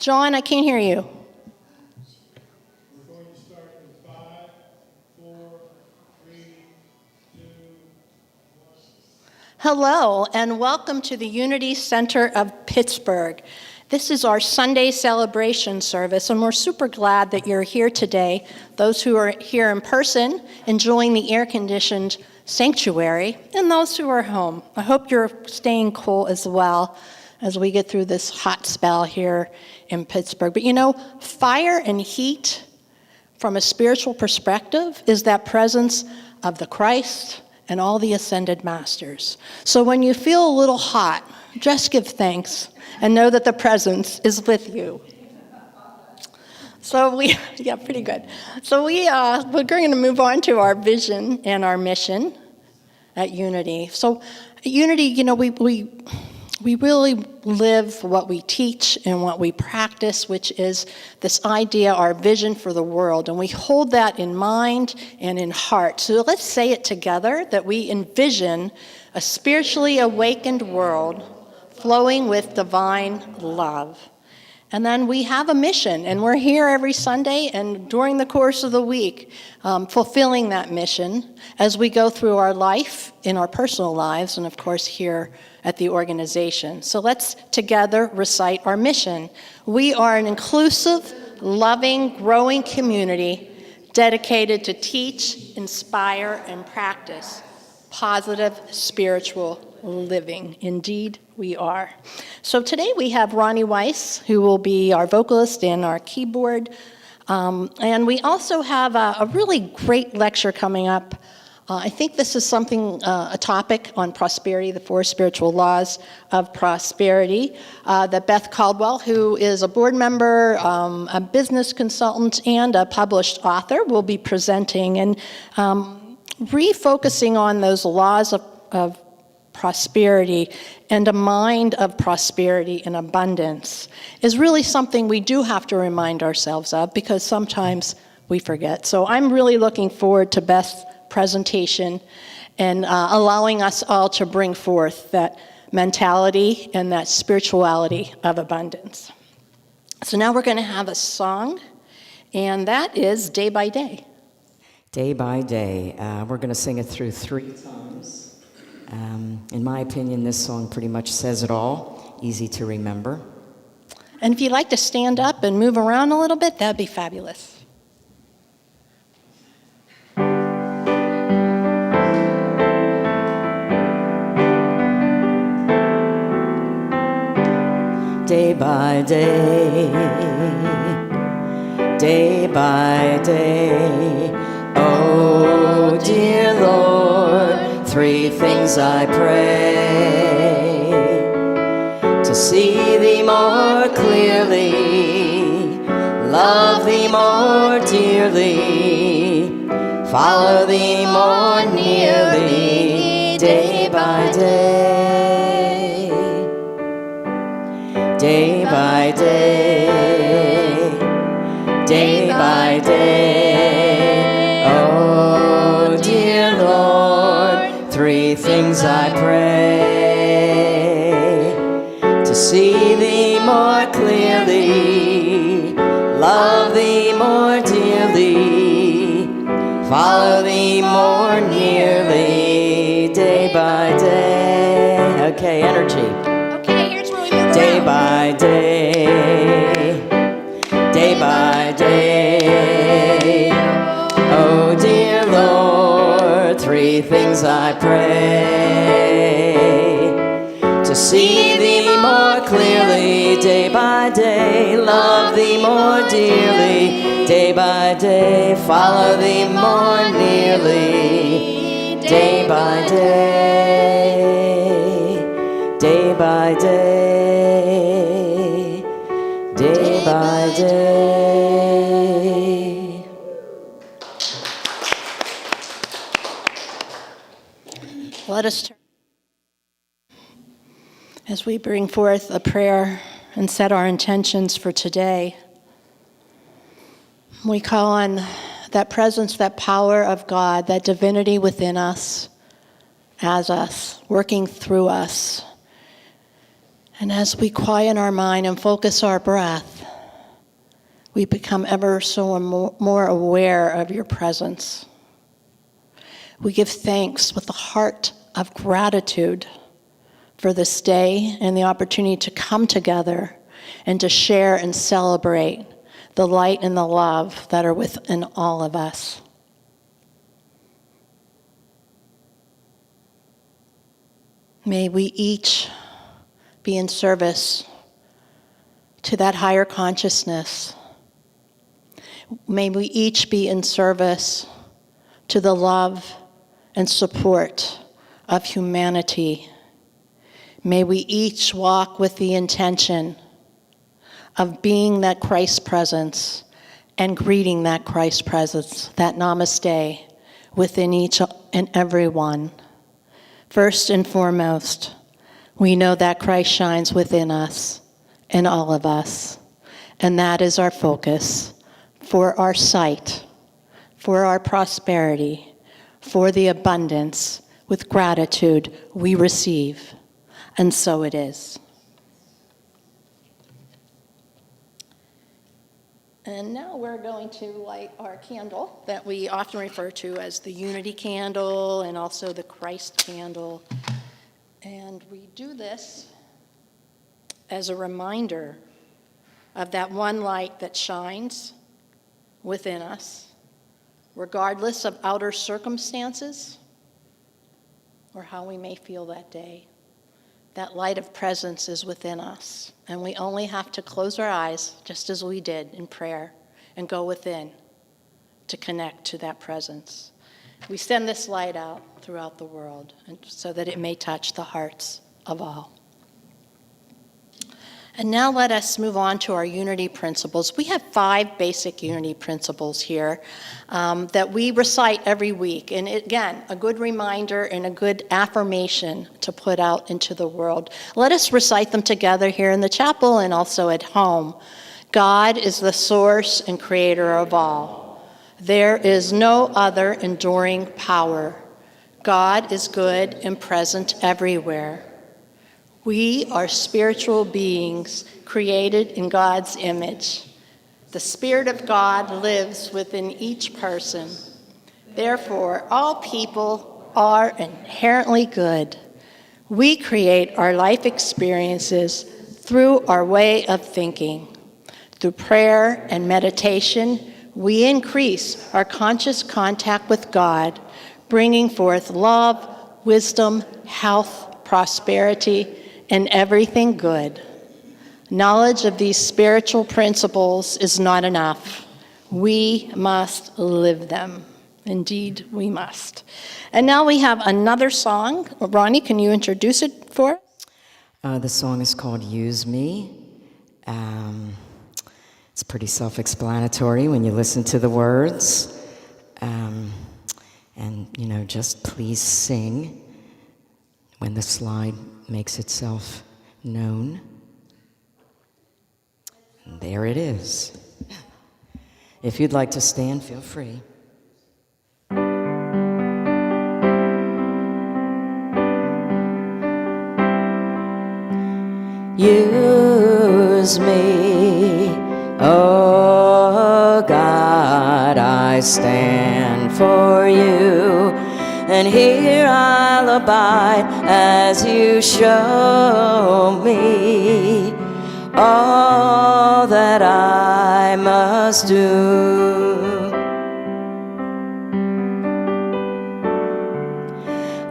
John, I can't hear you. We're going to start in 5, 4, 3, 2, 1. Hello, and welcome to the Unity Center of Pittsburgh. This is our Sunday celebration service, and we're super glad that you're here today. Those who are here in person, enjoying the air-conditioned sanctuary, and those who are home. I hope you're staying cool as well as we get through this hot spell here in Pittsburgh. But you know, fire and heat, from a spiritual perspective, is that presence of the Christ and all the ascended masters. So when you feel a little hot, just give thanks and know that the presence is with you. So pretty good. So we're going to move on to our vision and our mission at Unity. So at Unity, you know, we really live what we teach and what we practice, which is this idea, our vision for the world. And we hold that in mind and in heart. So let's say it together, that we envision a spiritually awakened world flowing with divine love. And then we have a mission, and we're here every Sunday and during the course of the week, fulfilling that mission as we go through our life, in our personal lives, and of course here at the organization. So let's together recite our mission. We are an inclusive, loving, growing community dedicated to teach, inspire, and practice positive spiritual living. Indeed, we are. So today we have Ronnie Weiss, who will be our vocalist and our keyboard. And we also have a really great lecture coming up. I think this is a topic on prosperity, the 4 spiritual laws of prosperity, that Beth Caldwell, who is a board member, a business consultant, and a published author, will be presenting and refocusing on those laws of prosperity and a mind of prosperity and abundance is really something we do have to remind ourselves of, because sometimes we forget. So I'm really looking forward to Beth's presentation and allowing us all to bring forth that mentality and that spirituality of abundance. So now we're going to have a song, and that is Day by Day. Day by Day. We're going to sing it through 3 times. In my opinion, this song pretty much says it all. Easy to remember. And if you'd like to stand up and move around a little bit, that'd be fabulous. Day by day, day by day, oh dear Lord, 3 things I pray: to see Thee more clearly, love Thee more dearly, follow Thee more nearly, day by day. Day by day, day by day, oh dear Lord, 3 things I pray: to see Thee more clearly, love Thee more dearly, follow Thee more nearly, day by day. Okay, energy. Day by day, day by day, oh dear Lord, 3 things I pray: to see Thee more clearly, day by day, love Thee more dearly, day by day, follow Thee more nearly, day by day, day by day. Day by day. Let us turn as we bring forth a prayer and set our intentions for today. We call on that presence, that power of God, that divinity within us, as us, working through us. And as we quiet our mind and focus our breath, we become ever so more aware of your presence. We give thanks with a heart of gratitude for this day and the opportunity to come together and to share and celebrate the light and the love that are within all of us. May we each be in service to that higher consciousness. May we each be in service to the love and support of humanity. May we each walk with the intention of being that Christ presence and greeting that Christ presence, that namaste, within each and every one. First and foremost, we know that Christ shines within us and all of us, and that is our focus for our sight, for our prosperity, for the abundance with gratitude we receive. And so it is. And now we're going to light our candle that we often refer to as the Unity candle and also the Christ candle. And we do this as a reminder of that one light that shines within us, regardless of outer circumstances or how we may feel that day. That light of presence is within us, and we only have to close our eyes, just as we did in prayer, and go within to connect to that presence. We send this light out throughout the world so that it may touch the hearts of all. And now let us move on to our unity principles. We have 5 basic unity principles here that we recite every week. And again, a good reminder and a good affirmation to put out into the world. Let us recite them together here in the chapel and also at home. God is the source and creator of all. There is no other enduring power. God is good and present everywhere. We are spiritual beings created in God's image. The Spirit of God lives within each person. Therefore, all people are inherently good. We create our life experiences through our way of thinking. Through prayer and meditation, we increase our conscious contact with God, bringing forth love, wisdom, health, prosperity, and everything good. Knowledge of these spiritual principles is not enough. We must live them. Indeed, we must. And now we have another song. Ronnie, can you introduce it for us? The song is called Use Me. It's pretty self-explanatory when you listen to the words. And, just please sing when the slide makes itself known. And there it is. If you'd like to stand, feel free. Use me, oh God, I stand for you, and here I'll abide as you show me all that I must do.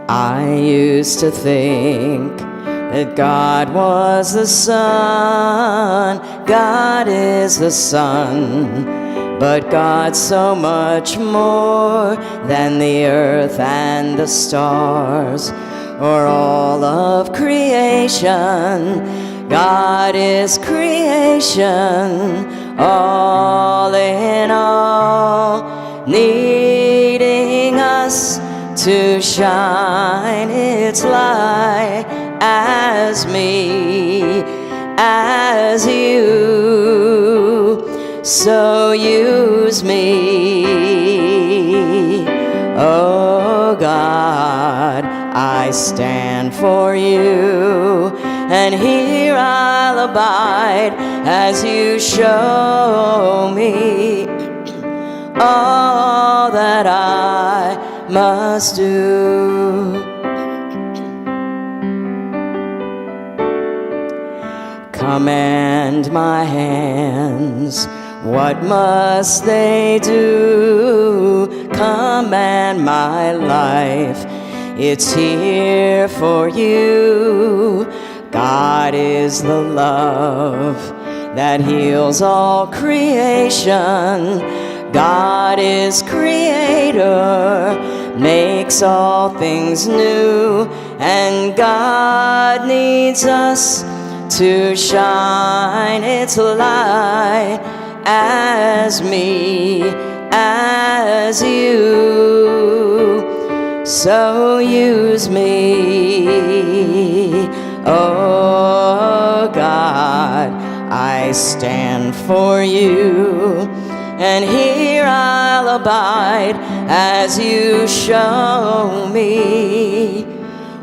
I used to think that God was the sun, God is the sun, but God's so much more than the earth and the stars, or all of creation. God is creation, all in all, needing us to shine its light as me, as you. So use me, oh God, I stand for you, and here I'll abide as you show me all that I must do. Command my hands, what must they do? Command my life, it's here for you. God is the love that heals all creation. God is creator, makes all things new, and God needs us to shine its light as me, as you. So use me, oh God, I stand for you, and here I'll abide as you show me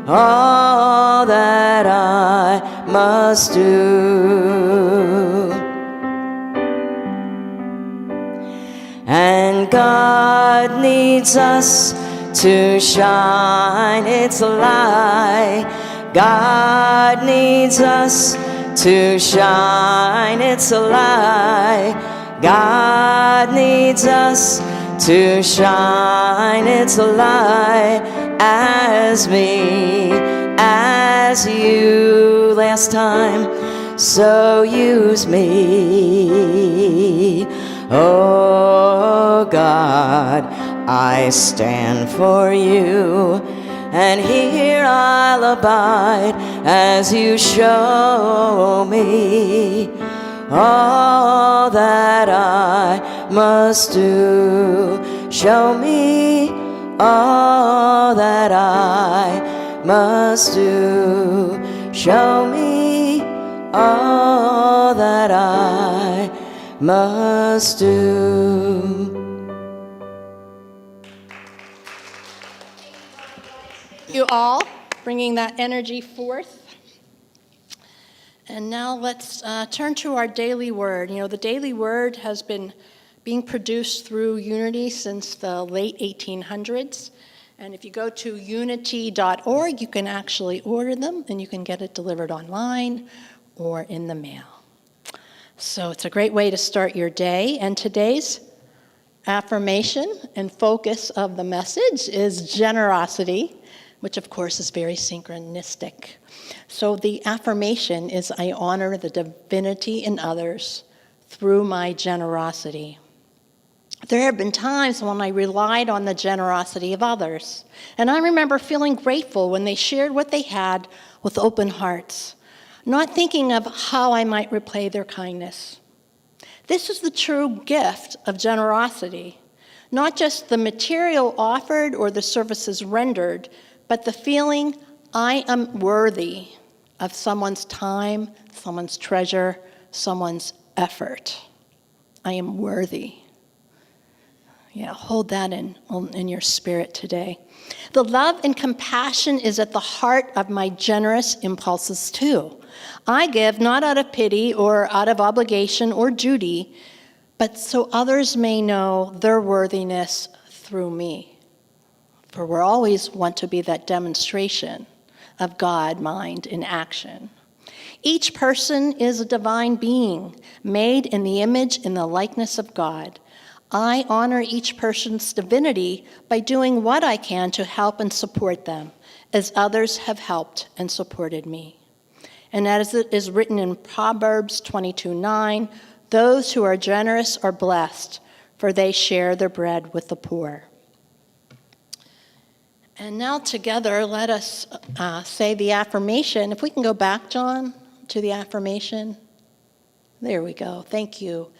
all that I must do. And God needs us to shine its light. God needs us to shine its light. God needs us to shine its light as me, as you. Last time, so use me, oh God, I stand for you, and here I'll abide as you show me all that I must do. Show me all that I must do. Show me all that I must do. You all bringing that energy forth. And now let's turn to our daily word. You know, the daily word has been being produced through Unity since the late 1800s. And if you go to unity.org, you can actually order them, and you can get it delivered online or in the mail. So it's a great way to start your day. And today's affirmation and focus of the message is generosity, which of course is very synchronistic. So the affirmation is, I honor the divinity in others through my generosity. There have been times when I relied on the generosity of others, and I remember feeling grateful when they shared what they had with open hearts, not thinking of how I might repay their kindness. This is the true gift of generosity, not just the material offered or the services rendered, but the feeling I am worthy of someone's time, someone's treasure, someone's effort. I am worthy. Yeah, hold that in your spirit today. The love and compassion is at the heart of my generous impulses too. I give not out of pity or out of obligation or duty, but so others may know their worthiness through me. For we always want to be that demonstration of God, mind, in action. Each person is a divine being, made in the image and the likeness of God. I honor each person's divinity by doing what I can to help and support them, as others have helped and supported me. And as it is written in Proverbs 22:9, those who are generous are blessed, for they share their bread with the poor. And now together, let us say the affirmation. If we can go back, John, to the affirmation. There we go. Thank you.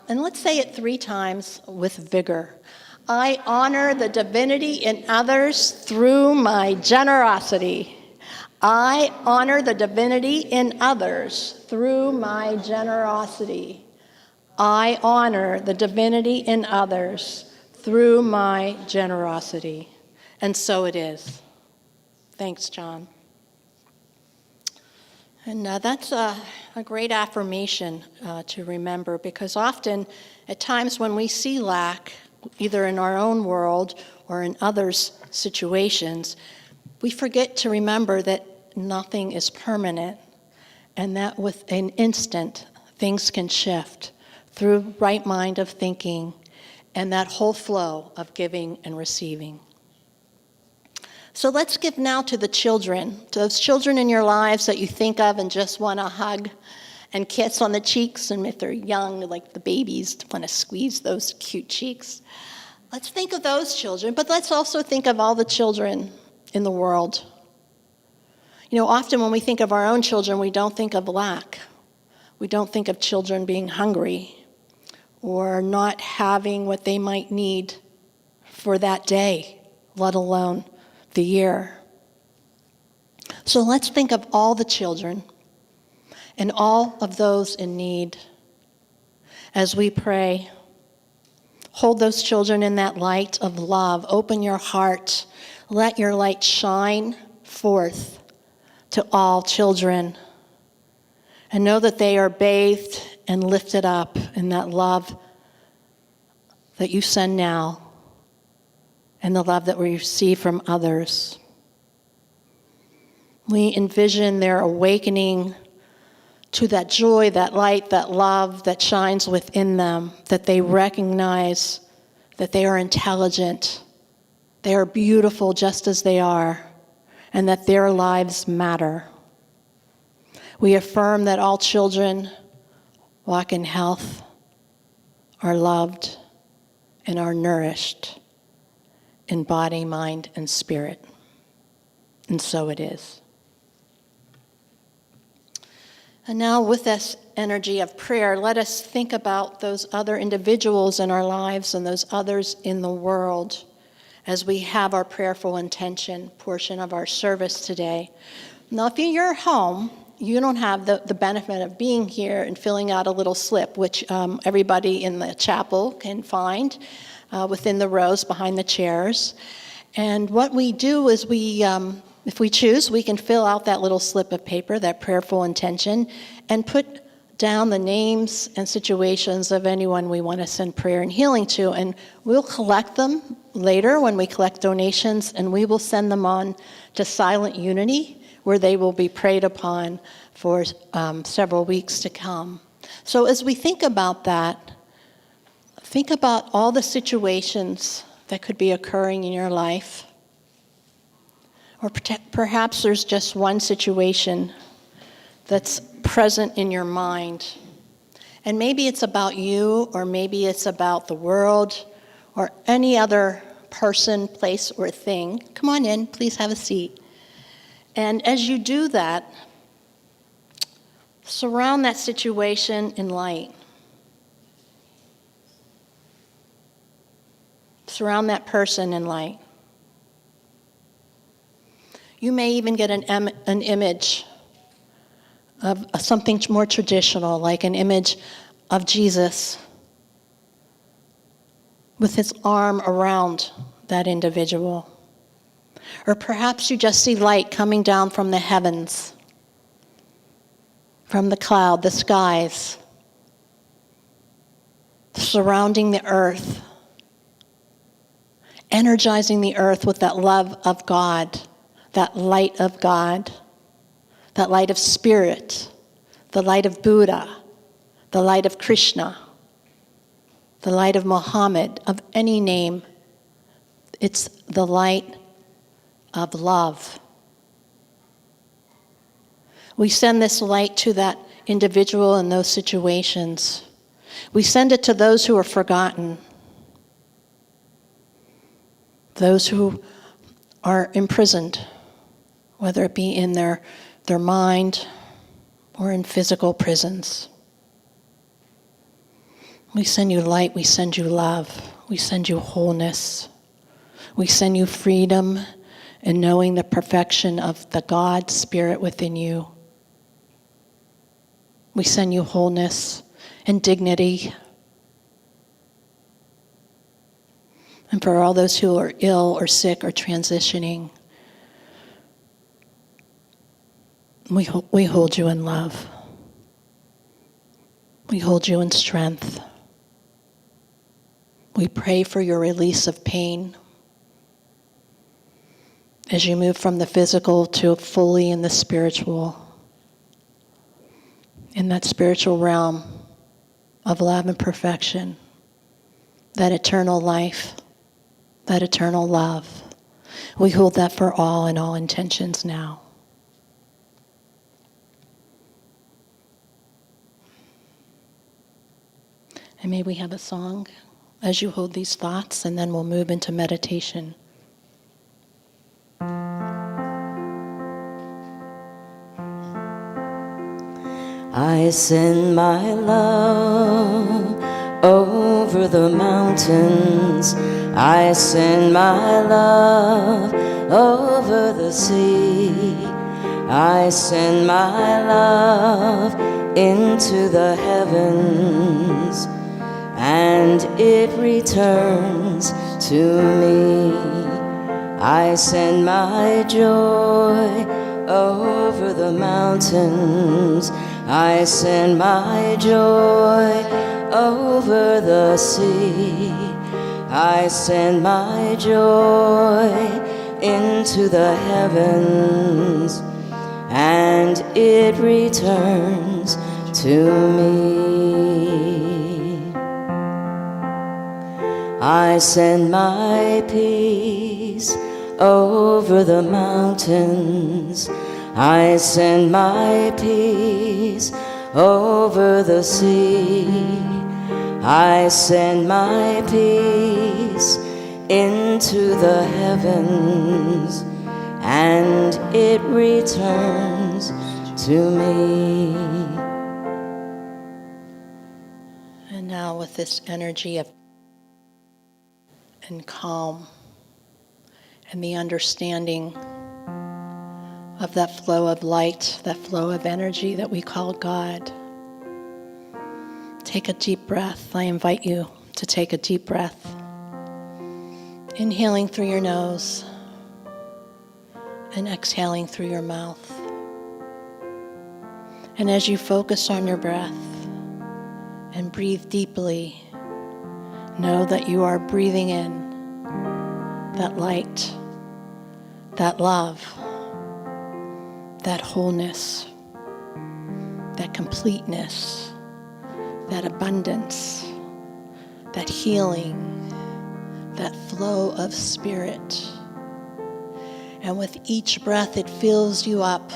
And let's say it 3 times with vigor. I honor the divinity in others through my generosity. I honor the divinity in others through my generosity. I honor the divinity in others through my generosity. And so it is. Thanks, John. And that's a great affirmation to remember, because often at times when we see lack, either in our own world or in others' situations, we forget to remember that nothing is permanent, and that with an instant things can shift through right mind of thinking and that whole flow of giving and receiving. So let's give now to the children, to those children in your lives that you think of and just want to hug and kiss on the cheeks, and if they're young, like the babies, want to squeeze those cute cheeks. Let's think of those children, but let's also think of all the children in the world. You know, often when we think of our own children, we don't think of lack. We don't think of children being hungry or not having what they might need for that day, let alone the year. So let's think of all the children and all of those in need as we pray. Hold those children in that light of love. Open your heart. Let your light shine forth to all children. And know that they are bathed and lifted up in that love that you send now and the love that we receive from others. We envision their awakening to that joy, that light, that love that shines within them, that they recognize that they are intelligent, they are beautiful just as they are, and that their lives matter. We affirm that all children walk in health, are loved, and are nourished in body, mind, and spirit. And so it is. And now with this energy of prayer, let us think about those other individuals in our lives and those others in the world as we have our prayerful intention portion of our service today. Now, if you're home, you don't have the benefit of being here and filling out a little slip, which everybody in the chapel can find within the rows behind the chairs. And what we do is if we choose, we can fill out that little slip of paper, that prayerful intention, and put down the names and situations of anyone we want to send prayer and healing to. And we'll collect them later when we collect donations, and we will send them on to Silent Unity, where they will be prayed upon for several weeks to come. So as we think about that, think about all the situations that could be occurring in your life. Or perhaps there's just one situation that's present in your mind. And maybe it's about you, or maybe it's about the world, or any other person, place, or thing. Come on in, please have a seat. And as you do that, surround that situation in light. Surround that person in light. You may even get an image of something more traditional, like an image of Jesus with his arm around that individual. Or perhaps you just see light coming down from the heavens, from the cloud, the skies, surrounding the earth, energizing the earth with that love of God, that light of God, that light of spirit, the light of Buddha, the light of Krishna, the light of Muhammad, of any name. It's the light of love. We send this light to that individual in those situations. We send it to those who are forgotten, those who are imprisoned, whether it be in their mind or in physical prisons. We send you light, we send you love, we send you wholeness, we send you freedom and knowing the perfection of the God Spirit within you. We send you wholeness and dignity. And for all those who are ill or sick or transitioning, We hold you in love. We hold you in strength. We pray for your release of pain as you move from the physical to fully in the spiritual, in that spiritual realm of love and perfection, that eternal life, that eternal love. We hold that for all and all intentions now. And may we have a song as you hold these thoughts, and then we'll move into meditation. I send my love over the mountains. I send my love over the sea. I send my love into the heavens, and it returns to me. I send my joy over the mountains. I send my joy over the sea. I send my joy into the heavens, and it returns to me. I send my peace over the mountains. I send my peace over the sea. I send my peace into the heavens, and it returns to me. And now with this energy of and calm and the understanding of that flow of light, that flow of energy that we call God. Take a deep breath. I invite you to take a deep breath. Inhaling through your nose and exhaling through your mouth. And as you focus on your breath and breathe deeply, know that you are breathing in that light, that love, that wholeness, that completeness, that abundance, that healing, that flow of spirit. And with each breath, it fills you up.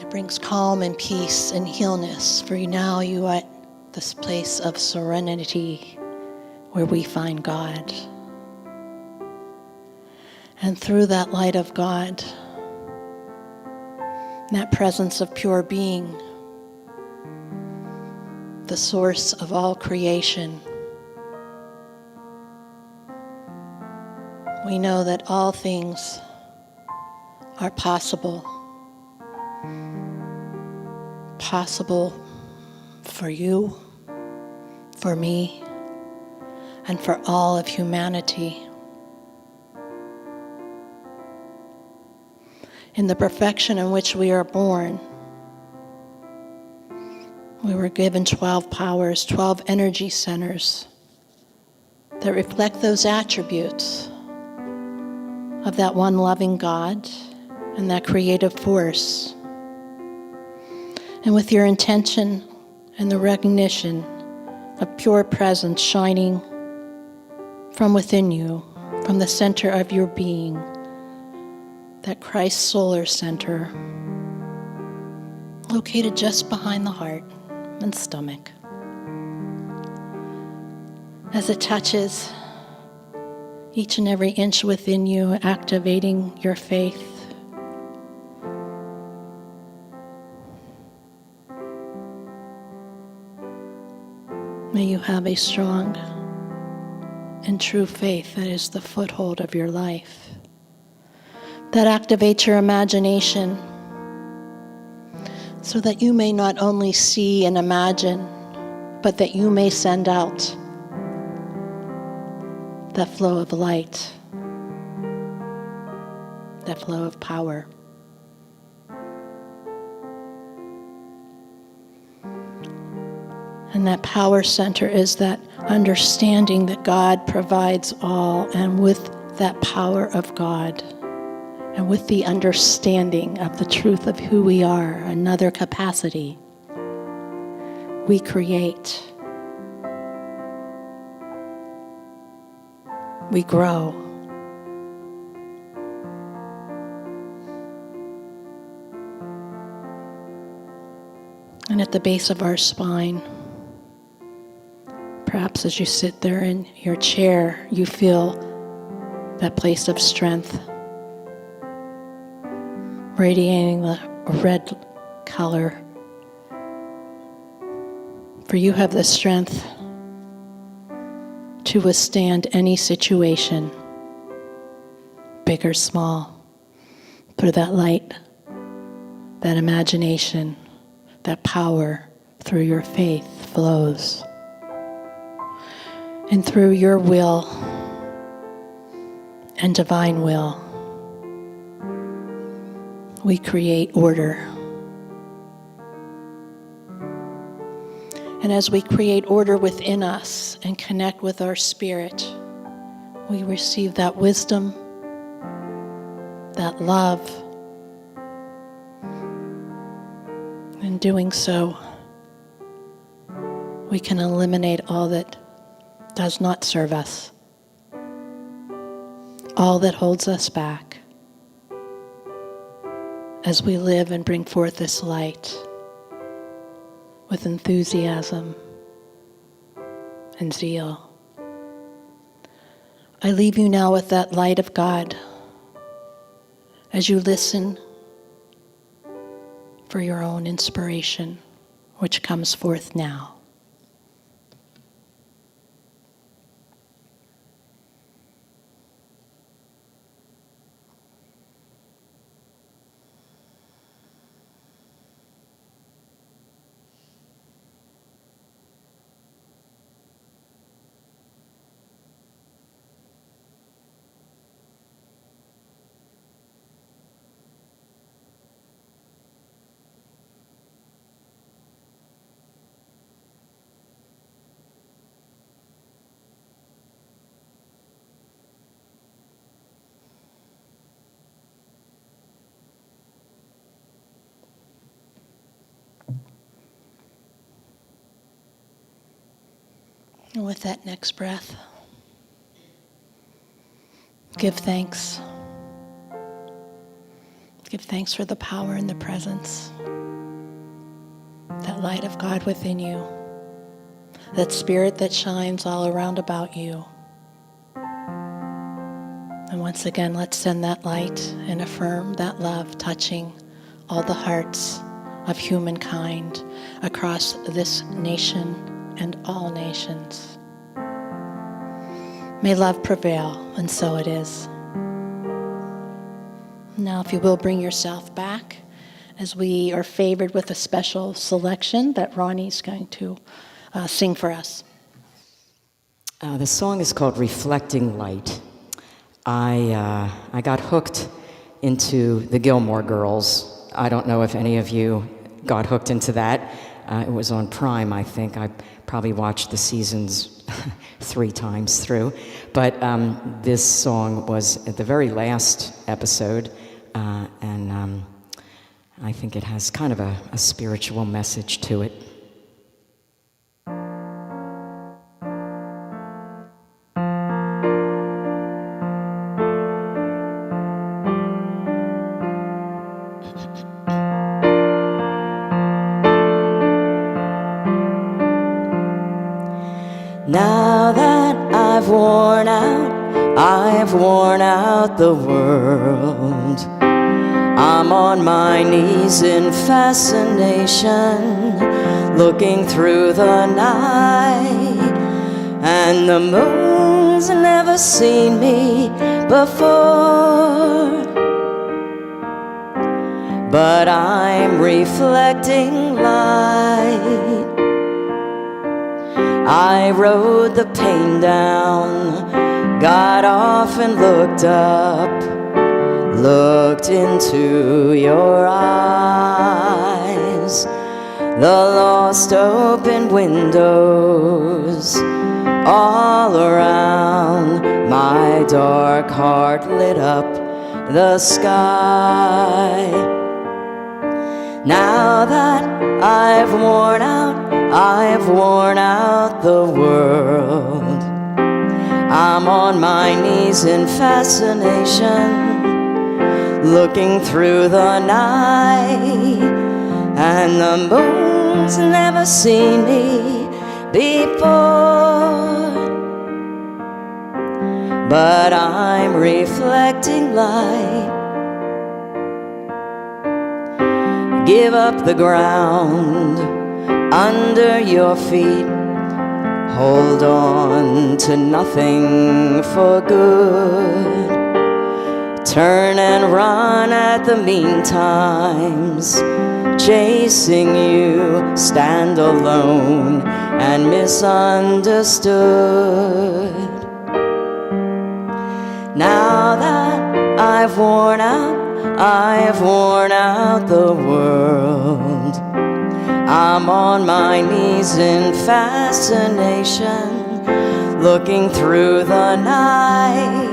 It brings calm and peace and healness. For now, you are at this place of serenity where we find God. And through that light of God, that presence of pure being, the source of all creation, we know that all things are possible. Possible for you, for me, and for all of humanity. In the perfection in which we are born, we were given 12 powers, 12 energy centers that reflect those attributes of that one loving God and that creative force. And with your intention and the recognition of pure presence shining from within you, from the center of your being, that Christ solar center, located just behind the heart and stomach. As it touches each and every inch within you, activating your faith, may you have a strong and true faith that is the foothold of your life, that activates your imagination so that you may not only see and imagine, but that you may send out that flow of light, that flow of power. And that power center is that understanding that God provides all, and with that power of God, and with the understanding of the truth of who we are, another capacity, we create. We grow. And at the base of our spine, perhaps as you sit there in your chair, you feel that place of strength, radiating the red color. For you have the strength to withstand any situation, big or small, through that light, that imagination, that power through your faith flows. And through your will and divine will, we create order. And as we create order within us and connect with our spirit, we receive that wisdom, that love. In doing so, we can eliminate all that does not serve us, all that holds us back, as we live and bring forth this light with enthusiasm and zeal. I leave you now with that light of God as you listen for your own inspiration, which comes forth now. And with that next breath, give thanks. Give thanks for the power and the presence, that light of God within you, that spirit that shines all around about you. And once again, let's send that light and affirm that love touching all the hearts of humankind across this nation and all nations. May love prevail, and so it is. Now, if you will, bring yourself back as we are favored with a special selection that Ronnie's going to sing for us. The song is called Reflecting Light. I got hooked into the Gilmore Girls. I don't know if any of you got hooked into that. It was on Prime, I think. I probably watched the seasons 3 times through. But this song was at the very last episode, and I think it has kind of a spiritual message to it. Now that I've worn out the world, I'm on my knees in fascination, looking through the night, and the moon's never seen me before, but I'm reflecting light. I rode the pain down, got off and looked up, looked into your eyes, the lost open windows all around my dark heart lit up the sky. Now that I've worn out the world, I'm on my knees in fascination, looking through the night, and the moon's never seen me before. But I'm reflecting light. Give up the ground under your feet. Hold on to nothing for good. Turn and run at the mean times, chasing you, stand alone and misunderstood. Now that I've worn out the world, I'm on my knees in fascination, looking through the night,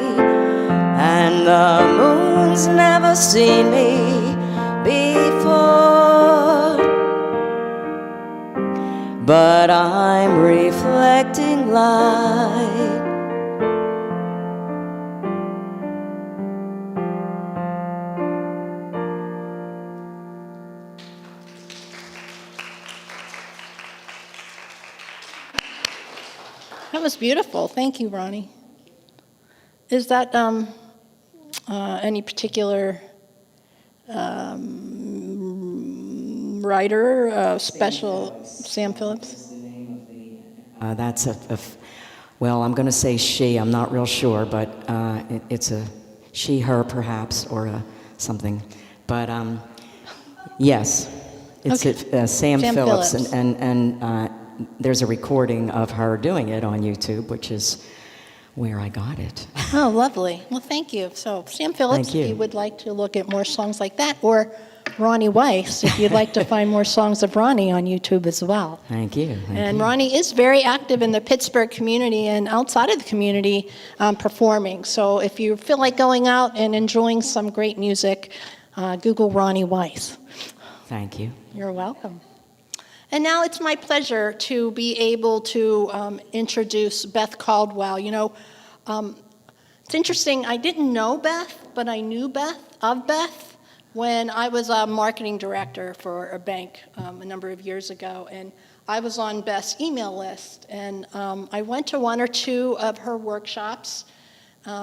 and the moon's never seen me before. But I'm reflecting light. That was beautiful. Thank you, Ronnie. Is that any particular writer, special, Sam Phillips? That's well, I'm going to say she. I'm not real sure, but it's a she, her, perhaps, or something. But yes, it's Okay. Sam Phillips, Phillips. and there's a recording of her doing it on YouTube, which is where I got it. Oh, lovely. Well, thank you. So, Sam Phillips, Thank you. if you would like to look at more songs like that, or Ronnie Weiss, if you'd like to find more songs of Ronnie on YouTube as well. Thank you. And Ronnie is very active in the Pittsburgh community and outside of the community performing. So if you feel like going out and enjoying some great music, Google Ronnie Weiss. Thank you. You're welcome. And now it's my pleasure to be able to introduce Beth Caldwell. You know, it's interesting, I didn't know Beth, but I knew Beth when I was a marketing director for a bank a number of years ago. And I was on Beth's email list. And I went to one or two of her workshops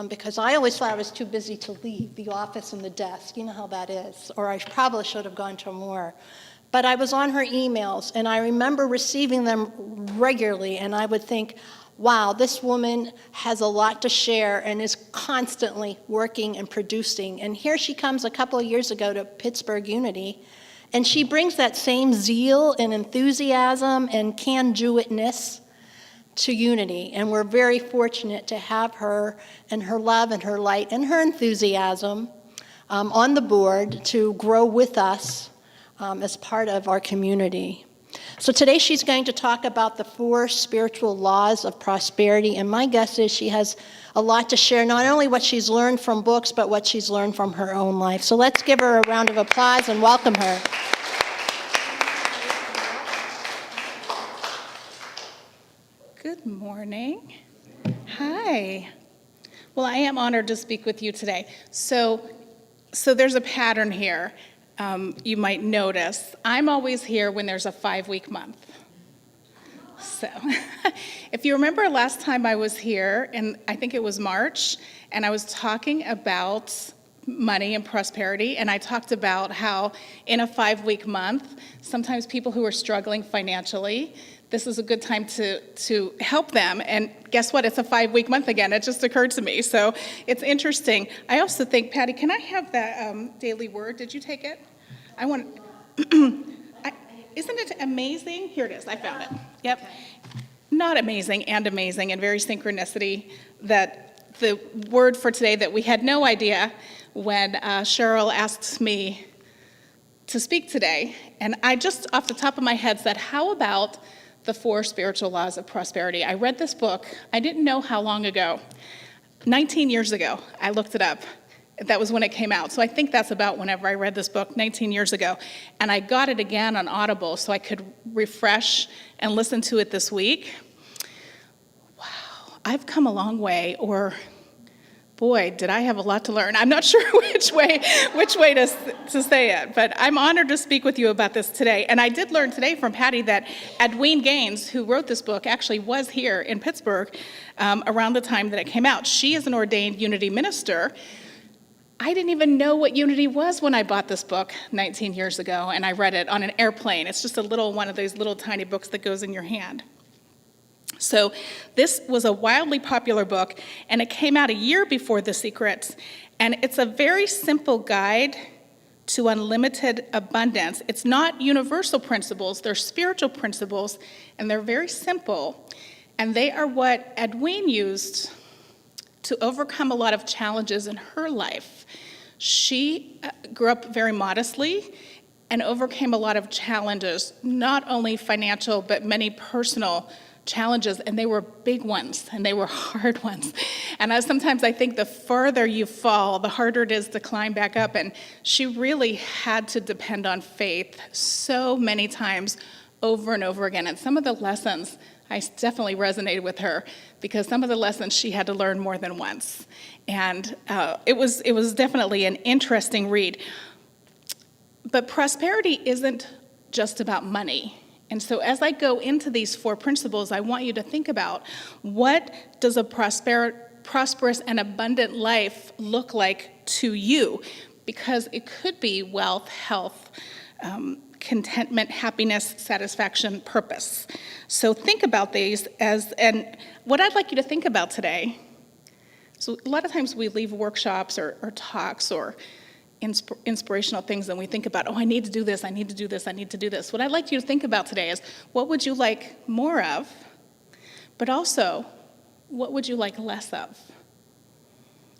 because I always thought I was too busy to leave the office and the desk. You know how that is. Or I probably should have gone to more. But I was on her emails, and I remember receiving them regularly, and I would think, wow, this woman has a lot to share and is constantly working and producing. And here she comes a couple of years ago to Pittsburgh Unity, and she brings that same zeal and enthusiasm and can-do-itness to Unity. And we're very fortunate to have her and her love and her light and her enthusiasm on the board to grow with us as part of our community. So today she's going to talk about the 4 spiritual laws of prosperity, and my guess is she has a lot to share, not only what she's learned from books, but what she's learned from her own life. So let's give her a round of applause and welcome her. Good morning. Hi. Well, I am honored to speak with you today. So there's a pattern here. You might notice, I'm always here when there's a 5-week month. So, if you remember last time I was here, and I think it was March, and I was talking about money and prosperity, and I talked about how in a 5-week month, sometimes people who are struggling financially, this is a good time to help them. And guess what? It's a 5-week month again. It just occurred to me. So it's interesting. I also think, Patti, can I have that daily word? Did you take it? I want. Isn't it amazing? Here it is. I found it. Yep. Okay. Not amazing and very synchronicity that the word for today that we had no idea when Cheryl asked me to speak today. And I just, off the top of my head, said, how about the 4 spiritual laws of prosperity? I read this book, I didn't know how long ago. 19 years ago, I looked it up. That was when it came out. So I think that's about whenever I read this book, 19 years ago. And I got it again on Audible so I could refresh and listen to it this week. Wow, I've come a long way, or boy, did I have a lot to learn. I'm not sure which way to say it, but I'm honored to speak with you about this today. And I did learn today from Patti that Edwene Gaines, who wrote this book, actually was here in Pittsburgh around the time that it came out. She is an ordained Unity minister. I didn't even know what Unity was when I bought this book 19 years ago, and I read it on an airplane. It's just a little one of those little tiny books that goes in your hand. So this was a wildly popular book, and it came out a year before The Secret, and it's a very simple guide to unlimited abundance. It's not universal principles, they're spiritual principles, and they're very simple, and they are what Edwene used to overcome a lot of challenges in her life. She grew up very modestly and overcame a lot of challenges, not only financial, but many personal challenges, and they were big ones, and they were hard ones. And sometimes I think the further you fall, the harder it is to climb back up, and she really had to depend on faith so many times over and over again. And some of the lessons, I definitely resonated with her, because some of the lessons she had to learn more than once. And it was definitely an interesting read. But prosperity isn't just about money. And so as I go into these 4 principles, I want you to think about, what does a prosperous and abundant life look like to you? Because it could be wealth, health, contentment, happiness, satisfaction, purpose. So think about these and what I'd like you to think about today. So a lot of times we leave workshops or talks or inspirational things and we think about, I need to do this, I need to do this, I need to do this. What I'd like you to think about today is, what would you like more of? But also, what would you like less of?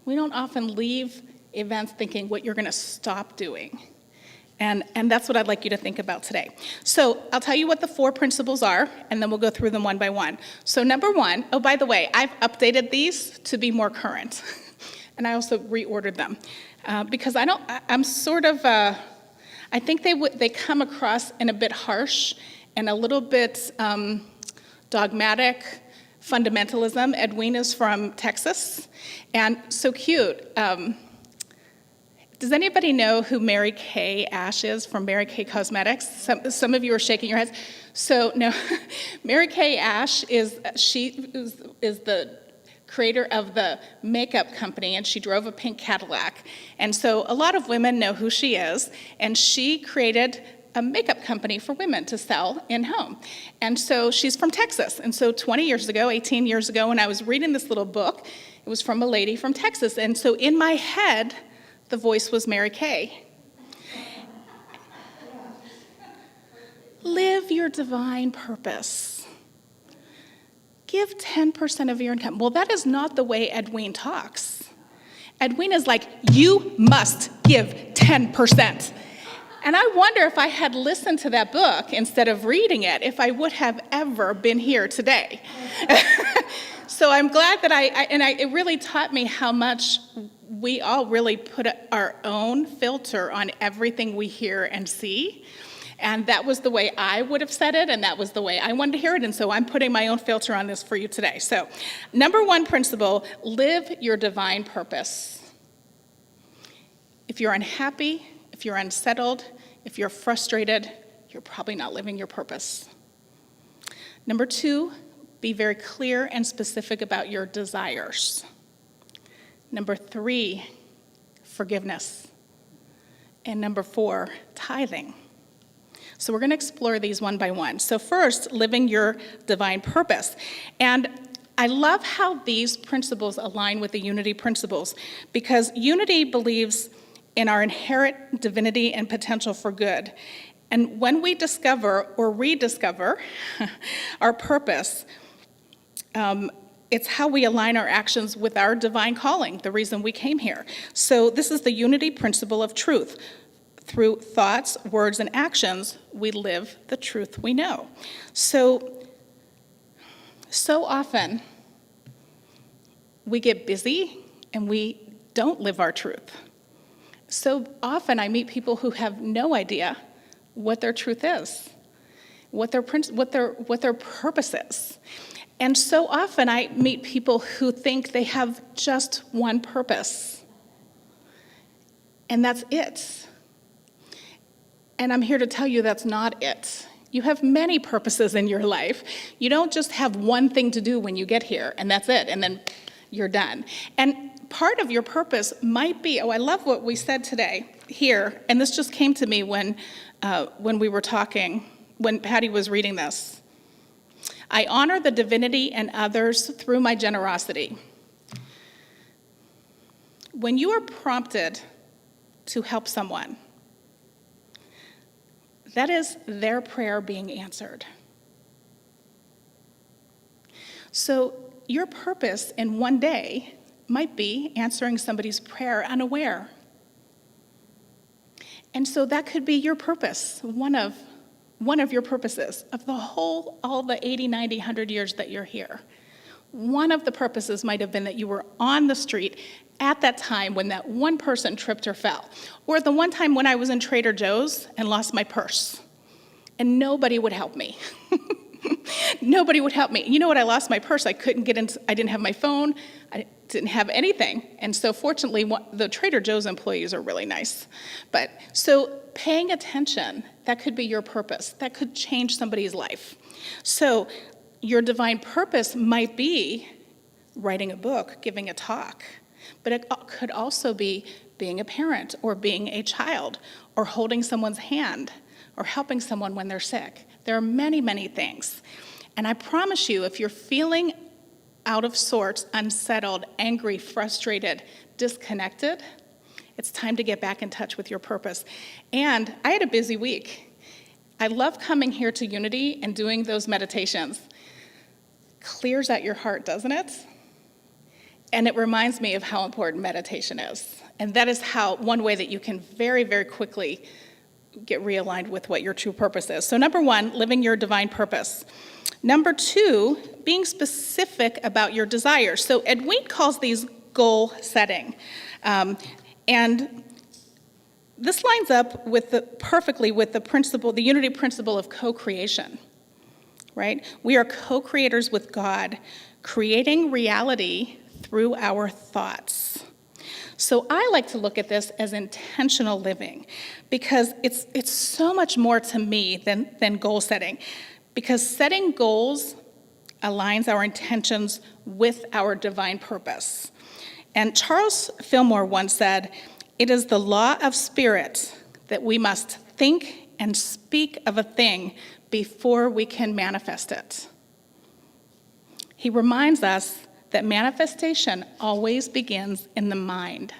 We don't often leave events thinking what you're going to stop doing. And that's what I'd like you to think about today. So I'll tell you what the 4 principles are, and then we'll go through them one by one. So number 1, by the way, I've updated these to be more current. And I also reordered them. Because I'm sort of, I think they come across in a bit harsh and a little bit dogmatic fundamentalism. Edwene is from Texas, and so cute. Does anybody know who Mary Kay Ash is from Mary Kay Cosmetics? Some of you are shaking your heads. So no, Mary Kay Ash is the creator of the makeup company, and she drove a pink Cadillac. And so a lot of women know who she is, and she created a makeup company for women to sell in-home. And so she's from Texas. And so 18 years ago, when I was reading this little book, it was from a lady from Texas. And so in my head, the voice was Mary Kay. Live your divine purpose. Give 10% of your income. Well, that is not the way Edwene talks. Edwene is like, you must give 10%. And I wonder if I had listened to that book instead of reading it, if I would have ever been here today. So I'm glad that it really taught me how much we all really put our own filter on everything we hear and see. And that was the way I would have said it, and that was the way I wanted to hear it, and so I'm putting my own filter on this for you today. So, number 1 principle, live your divine purpose. If you're unhappy, if you're unsettled, if you're frustrated, you're probably not living your purpose. Number 2, be very clear and specific about your desires. Number 3, forgiveness. And number 4, tithing. So we're going to explore these one by one. So first, living your divine purpose. And I love how these principles align with the Unity principles, because Unity believes in our inherent divinity and potential for good. And when we discover or rediscover our purpose, it's how we align our actions with our divine calling, the reason we came here. So this is the unity principle of truth. Through thoughts, words, and actions, we live the truth we know. So often, we get busy and we don't live our truth. So often I meet people who have no idea what their truth is, what their purpose is. And so often I meet people who think they have just one purpose, and that's it. And I'm here to tell you that's not it. You have many purposes in your life. You don't just have one thing to do when you get here, and that's it, and then you're done. And part of your purpose might be, I love what we said today here, and this just came to me when we were talking, when Patti was reading this. I honor the divinity and others through my generosity. When you are prompted to help someone, that is their prayer being answered. So your purpose in one day might be answering somebody's prayer unaware. And so that could be your purpose, one of your purposes of all the 80, 90, 100 years that you're here. One of the purposes might have been that you were on the street at that time when that one person tripped or fell. Or the one time when I was in Trader Joe's and lost my purse. And nobody would help me. Nobody would help me. You know what? I lost my purse. I couldn't get into, I didn't have my phone. I didn't have anything. And so fortunately, the Trader Joe's employees are really nice. But so paying attention, that could be your purpose. That could change somebody's life. So your divine purpose might be writing a book, giving a talk. But it could also be being a parent or being a child or holding someone's hand or helping someone when they're sick. There are many, many things. And I promise you, if you're feeling out of sorts, unsettled, angry, frustrated, disconnected, it's time to get back in touch with your purpose. And I had a busy week. I love coming here to Unity and doing those meditations. Clears out your heart, doesn't it? And it reminds me of how important meditation is. And that is one way that you can very, very quickly get realigned with what your true purpose is. So number one, living your divine purpose. Number two, being specific about your desires. So Edwene calls these goal setting. And this lines up perfectly with the principle, the unity principle of co-creation, right? We are co-creators with God, creating reality through our thoughts. So I like to look at this as intentional living because it's so much more to me than goal setting. Because setting goals aligns our intentions with our divine purpose. And Myrtle Fillmore once said, "It is the law of spirit that we must think and speak of a thing before we can manifest it." He reminds us that manifestation always begins in the mind.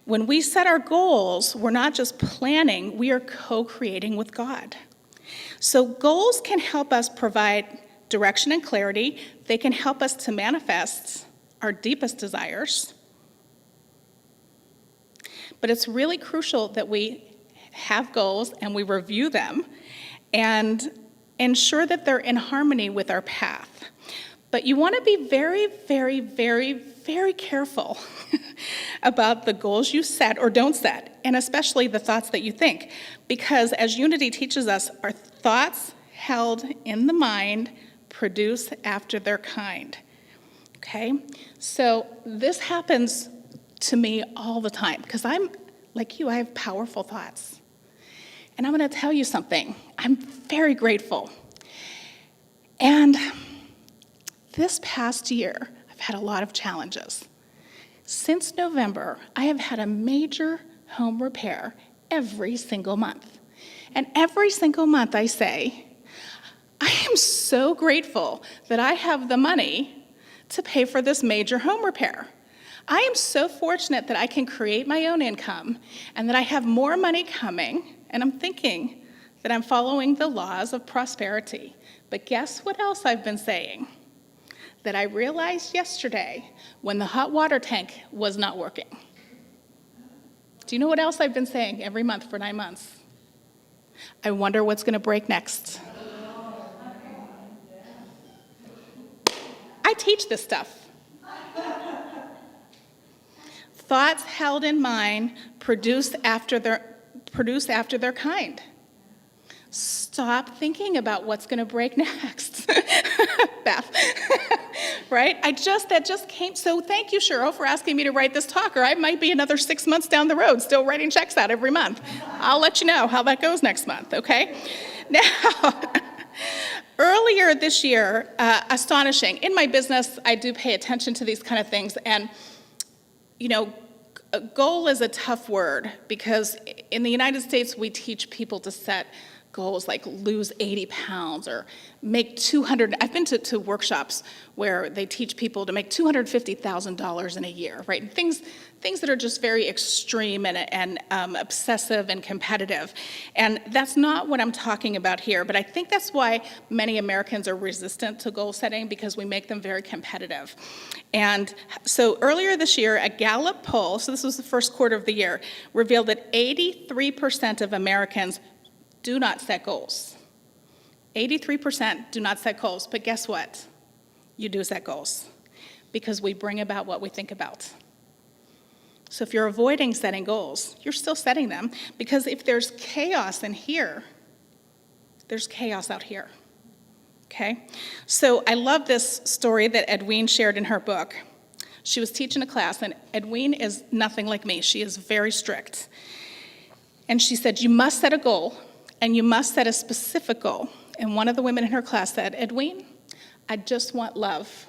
When we set our goals, we're not just planning, we are co-creating with God. So goals can help us provide direction and clarity. They can help us to manifest our deepest desires. But it's really crucial that we have goals and we review them and ensure that they're in harmony with our path. But you want to be very, very, very, very careful about the goals you set or don't set, and especially the thoughts that you think. Because as Unity teaches us, our thoughts held in the mind produce after their kind. Okay? So this happens to me all the time, because I'm like you, I have powerful thoughts. And I'm going to tell you something. I'm very grateful. And this past year, I've had a lot of challenges. Since November, I have had a major home repair every single month. And every single month I say, I am so grateful that I have the money to pay for this major home repair. I am so fortunate that I can create my own income and that I have more money coming, and I'm thinking that I'm following the laws of prosperity. But guess what else I've been saying? that I realized yesterday when the hot water tank was not working. Do you know what else I've been saying every month for 9 months? I wonder what's going to break next. I teach this stuff. Thoughts held in mind produce after their kind. Stop thinking about what's going to break next. Beth. Right? That just came. So thank you, Cheryl, for asking me to write this talk, or I might be another 6 months down the road still writing checks out every month. I'll let you know how that goes next month, okay? Now, earlier this year, astonishing. In my business, I do pay attention to these kind of things, and a goal is a tough word because in the United States, we teach people to set goals like lose 80 pounds or make 200. I've been to workshops where they teach people to make $250,000 in a year, right? And things that are just very extreme and obsessive and competitive. And that's not what I'm talking about here, but I think that's why many Americans are resistant to goal setting, because we make them very competitive. And so earlier this year, a Gallup poll, so this was the first quarter of the year, revealed that 83% of Americans do not set goals. 83% do not set goals, but guess what? You do set goals, because we bring about what we think about. So if you're avoiding setting goals, you're still setting them, because if there's chaos in here, there's chaos out here, okay? So I love this story that Edwene shared in her book. She was teaching a class, and Edwene is nothing like me. She is very strict. And she said, you must set a goal, and you must set a specific goal. And one of the women in her class said, Edwene, I just want love.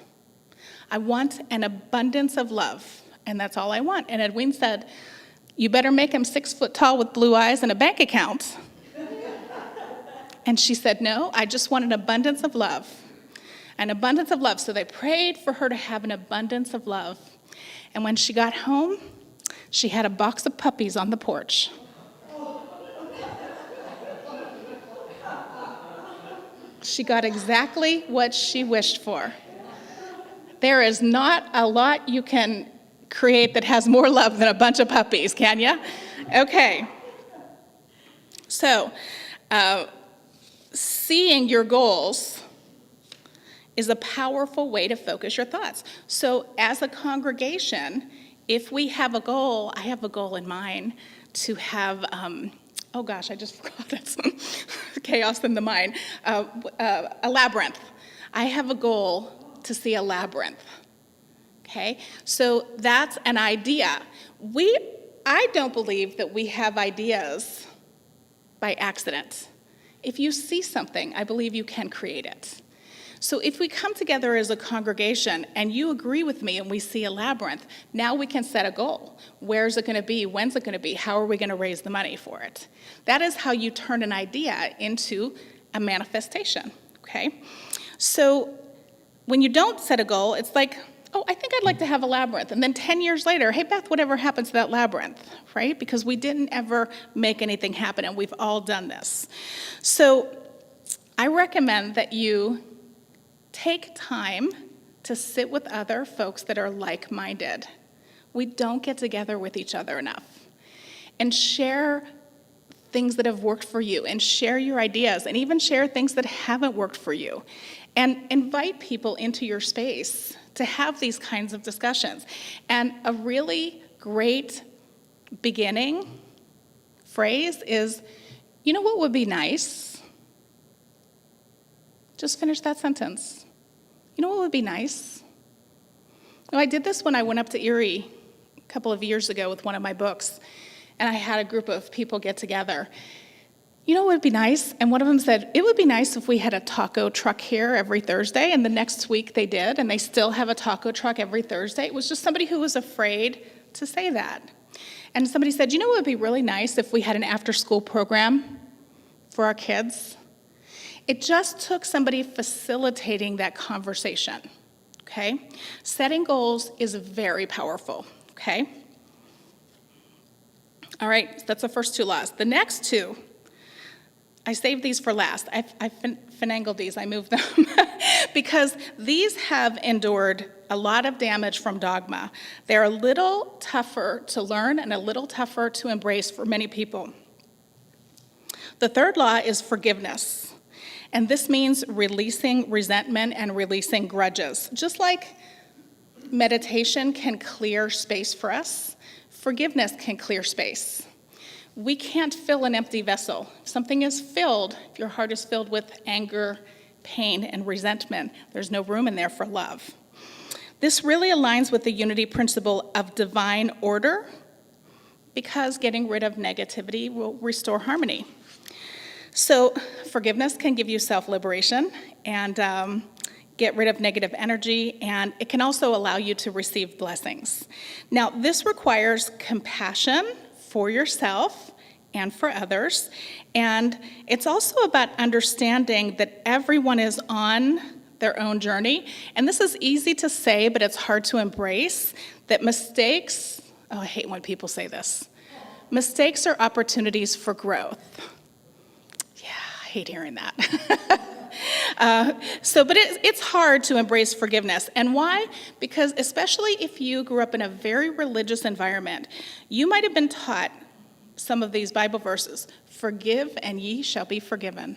I want an abundance of love, and that's all I want. And Edwene said, you better make him 6 foot tall with blue eyes and a bank account. And she said, no, I just want an abundance of love. An abundance of love. So they prayed for her to have an abundance of love. And when she got home, she had a box of puppies on the porch. She got exactly what she wished for. There is not a lot you can create that has more love than a bunch of puppies, can you? Okay. So, seeing your goals is a powerful way to focus your thoughts. So, as a congregation, if we have a goal, I have a goal in mind to have, oh gosh, I just forgot it. Chaos in the mind. A labyrinth. I have a goal to see a labyrinth. Okay? So that's an idea. I don't believe that we have ideas by accident. If you see something, I believe you can create it. So if we come together as a congregation and you agree with me and we see a labyrinth, now we can set a goal. Where's it going to be? When's it going to be? How are we going to raise the money for it? That is how you turn an idea into a manifestation, okay? So when you don't set a goal, it's like, oh, I think I'd like to have a labyrinth. And then 10 years later, hey, Beth, whatever happened to that labyrinth, right? Because we didn't ever make anything happen, and we've all done this. So I recommend that you take time to sit with other folks that are like-minded. We don't get together with each other enough. And share things that have worked for you, and share your ideas, and even share things that haven't worked for you. And invite people into your space to have these kinds of discussions. And a really great beginning phrase is, you know what would be nice? Just finish that sentence. You know what would be nice? I did this when I went up to Erie a couple of years ago with one of my books, and I had a group of people get together. You know what would be nice? And one of them said, it would be nice if we had a taco truck here every Thursday, and the next week they did, and they still have a taco truck every Thursday. It was just somebody who was afraid to say that. And somebody said, you know what would be really nice if we had an after-school program for our kids? It just took somebody facilitating that conversation, okay? Setting goals is very powerful, okay? All right, that's the first two laws. The next two, I saved these for last. I finagled these, I moved them. because these have endured a lot of damage from dogma. They're a little tougher to learn and a little tougher to embrace for many people. The third law is forgiveness. And this means releasing resentment and releasing grudges. Just like meditation can clear space for us, forgiveness can clear space. We can't fill an empty vessel. If something is filled, if your heart is filled with anger, pain, and resentment, there's no room in there for love. This really aligns with the unity principle of divine order, because getting rid of negativity will restore harmony. So forgiveness can give you self-liberation and get rid of negative energy, and it can also allow you to receive blessings. Now, this requires compassion for yourself and for others, and it's also about understanding that everyone is on their own journey. And this is easy to say, but it's hard to embrace, that mistakes, oh, I hate when people say this. Mistakes are opportunities for growth. Yeah, I hate hearing that. But it's hard to embrace forgiveness. And why? Because especially if you grew up in a very religious environment, you might have been taught some of these Bible verses. Forgive and ye shall be forgiven.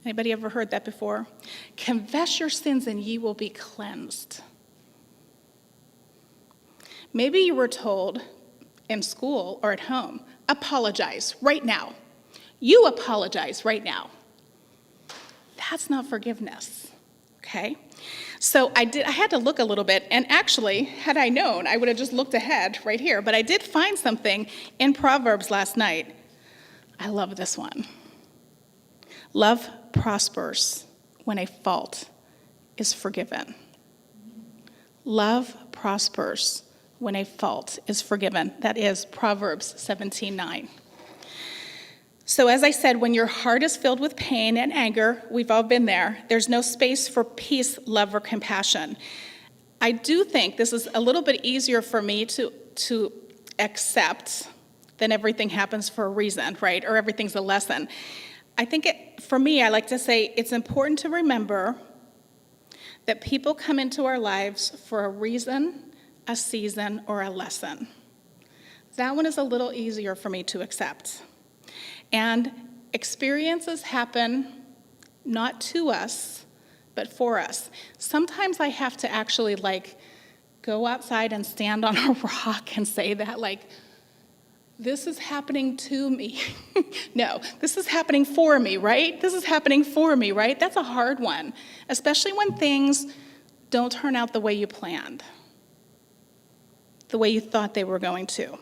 Anybody ever heard that before? Confess your sins and ye will be cleansed. Maybe you were told in school or at home, apologize right now. You apologize right now. That's not forgiveness, okay? So I had to look a little bit, and actually, had I known, I would have just looked ahead right here, but I did find something in Proverbs last night. I love this one. Love prospers when a fault is forgiven. Love prospers when a fault is forgiven. That is Proverbs 17:9. So as I said, when your heart is filled with pain and anger, we've all been there, there's no space for peace, love, or compassion. I do think this is a little bit easier for me to accept than everything happens for a reason, right? Or everything's a lesson. I think for me, I like to say it's important to remember that people come into our lives for a reason, a season, or a lesson. That one is a little easier for me to accept. And experiences happen not to us, but for us. Sometimes I have to actually go outside and stand on a rock and say that this is happening to me. No, this is happening for me, right? This is happening for me, right? That's a hard one, especially when things don't turn out the way you planned, the way you thought they were going to.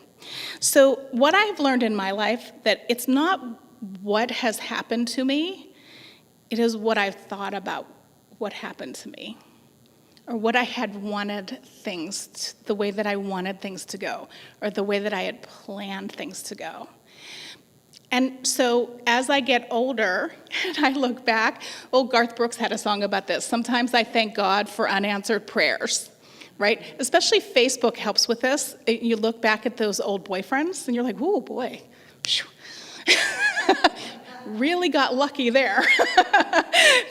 So what I've learned in my life, that it's not what has happened to me, it is what I've thought about what happened to me, or what I had wanted things, the way that I wanted things to go, or the way that I had planned things to go. And so as I get older and I look back, Garth Brooks had a song about this. Sometimes I thank God for unanswered prayers, right? Especially Facebook helps with this. You look back at those old boyfriends and you're like, oh boy, really got lucky there,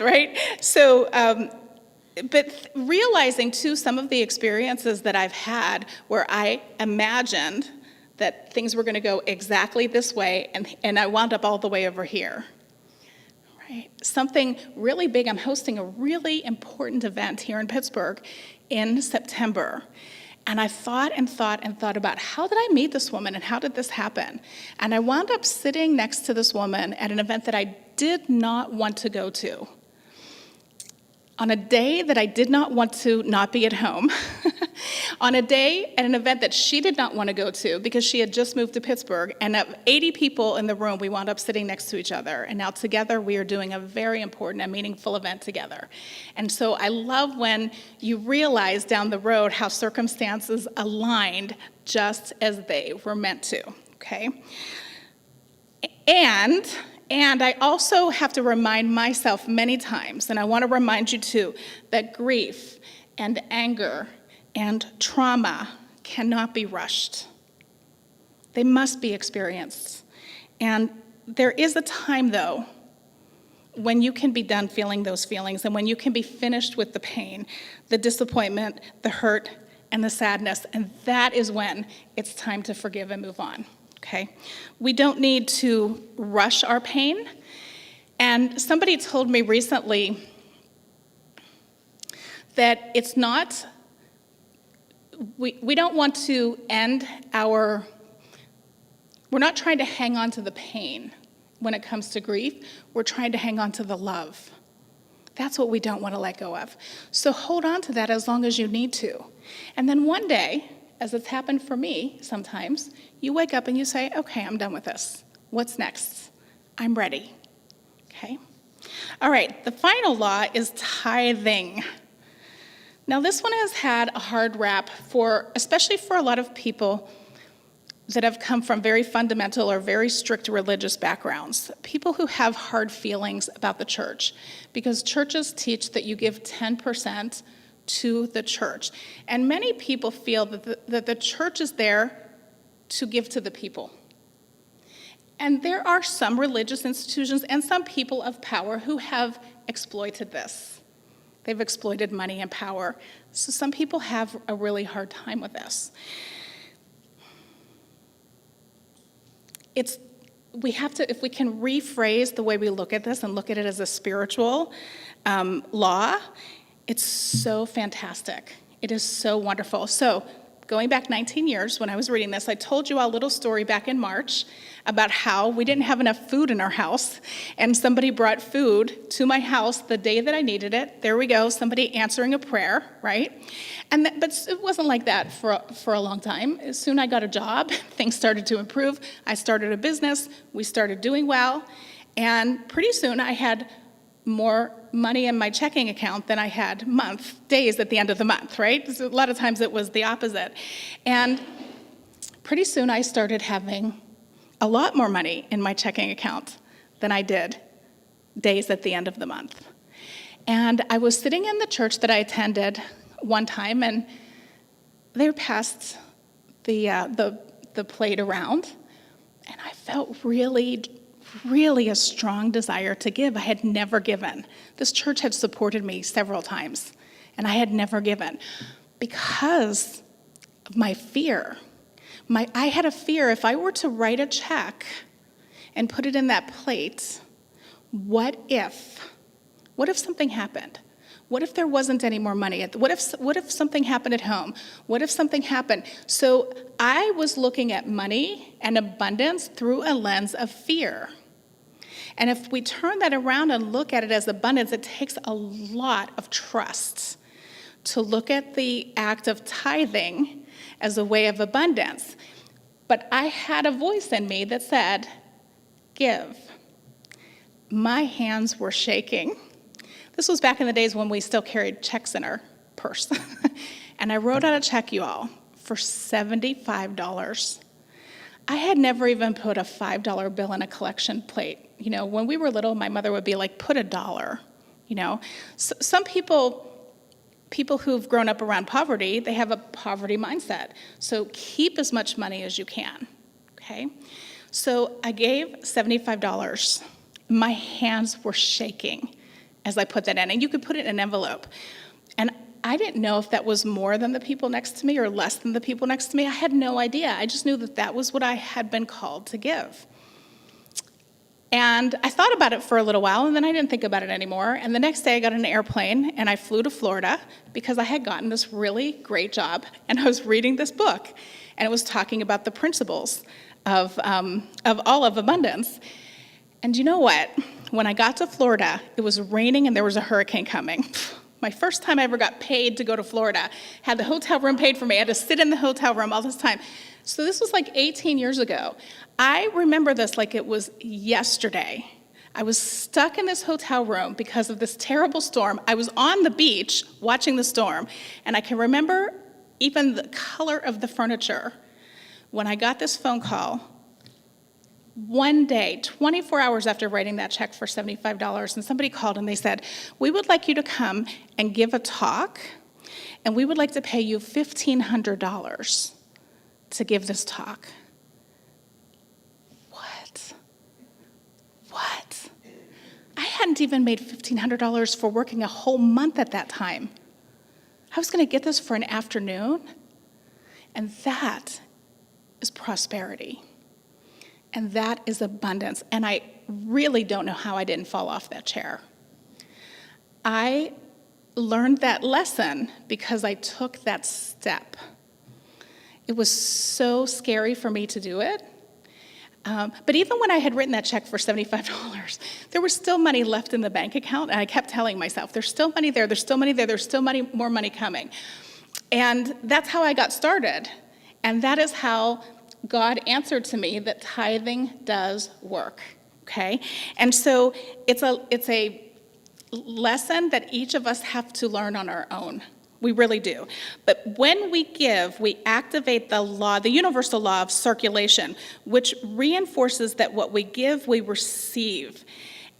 right? So, but realizing too some of the experiences that I've had where I imagined that things were going to go exactly this way, and I wound up all the way over here. Right? Something really big. I'm hosting a really important event here in Pittsburgh in September. And I thought about, how did I meet this woman and how did this happen? And I wound up sitting next to this woman at an event that I did not want to go to. On a day that I did not want to not be at home, on a day at an event that she did not want to go to because she had just moved to Pittsburgh, and of 80 people in the room, we wound up sitting next to each other, and now together we are doing a very important and meaningful event together. And so I love when you realize down the road how circumstances aligned just as they were meant to, okay? And I also have to remind myself many times, and I want to remind you too, that grief and anger and trauma cannot be rushed. They must be experienced. And there is a time, though, when you can be done feeling those feelings and when you can be finished with the pain, the disappointment, the hurt, and the sadness. And that is when it's time to forgive and move on, okay? We don't need to rush our pain. And somebody told me recently that it's not, we don't want to end we're not trying to hang on to the pain when it comes to grief. We're trying to hang on to the love. That's what we don't want to let go of. So hold on to that as long as you need to. And then one day, as it's happened for me sometimes, you wake up and you say, okay, I'm done with this. What's next? I'm ready. Okay? All right, the final law is tithing. Now, this one has had a hard rap especially for a lot of people that have come from very fundamental or very strict religious backgrounds, people who have hard feelings about the church, because churches teach that you give 10% to the church. And many people feel that the church is there to give to the people. And there are some religious institutions and some people of power who have exploited this. They've exploited money and power. So some people have a really hard time with this. If we can rephrase the way we look at this and look at it as a spiritual law, it's so fantastic. It is so wonderful. So going back 19 years when I was reading this, I told you a little story back in March about how we didn't have enough food in our house, and somebody brought food to my house the day that I needed it. There we go, somebody answering a prayer, right? But it wasn't like that for a long time. As soon as I got a job, things started to improve. I started a business. We started doing well. And pretty soon I had more money in my checking account than I had days at the end of the month, right? So a lot of times it was the opposite. And pretty soon I started having a lot more money in my checking account than I did days at the end of the month. And I was sitting in the church that I attended one time, and they passed the plate around, and I felt really a strong desire to give. I had never given. This church had supported me several times, and I had never given because of my fear. I had a fear if I were to write a check and put it in that plate, what if something happened? What if there wasn't any more money? What if something happened at home? What if something happened? So I was looking at money and abundance through a lens of fear. And if we turn that around and look at it as abundance, it takes a lot of trust to look at the act of tithing as a way of abundance. But I had a voice in me that said, give. My hands were shaking. This was back in the days when we still carried checks in our purse. And I wrote out a check, you all, for $75. I had never even put a $5 bill in a collection plate. You know, when we were little, my mother would be like, put $1, you know. So some people who've grown up around poverty, they have a poverty mindset. So keep as much money as you can, okay? So I gave $75. My hands were shaking as I put that in. And you could put it in an envelope. And I didn't know if that was more than the people next to me or less than the people next to me. I had no idea. I just knew that that was what I had been called to give. And I thought about it for a little while, and then I didn't think about it anymore. And the next day I got on an airplane, and I flew to Florida because I had gotten this really great job, and I was reading this book, and it was talking about the principles of all of abundance. And you know what? When I got to Florida, it was raining, and there was a hurricane coming. My first time I ever got paid to go to Florida, had the hotel room paid for me. I had to sit in the hotel room all this time. So this was like 18 years ago. I remember this like it was yesterday. I was stuck in this hotel room because of this terrible storm. I was on the beach watching the storm, and I can remember even the color of the furniture. When I got this phone call, one day, 24 hours after writing that check for $75, and somebody called and they said, we would like you to come and give a talk, and we would like to pay you $1,500 to give this talk. What? I had hadn't even made $1,500 for working a whole month at that time. I was going to get this for an afternoon. And that is prosperity. And that is abundance. And I really don't know how I didn't fall off that chair. I learned that lesson because I took that step. It was so scary for me to do it. But even when I had written that check for $75, there was still money left in the bank account. And I kept telling myself, there's still money there, there's still money there, there's still more money coming. And that's how I got started. And that is how God answered to me that tithing does work, okay? And so it's a lesson that each of us have to learn on our own. We really do. But when we give, we activate the law, the universal law of circulation, which reinforces that what we give, we receive.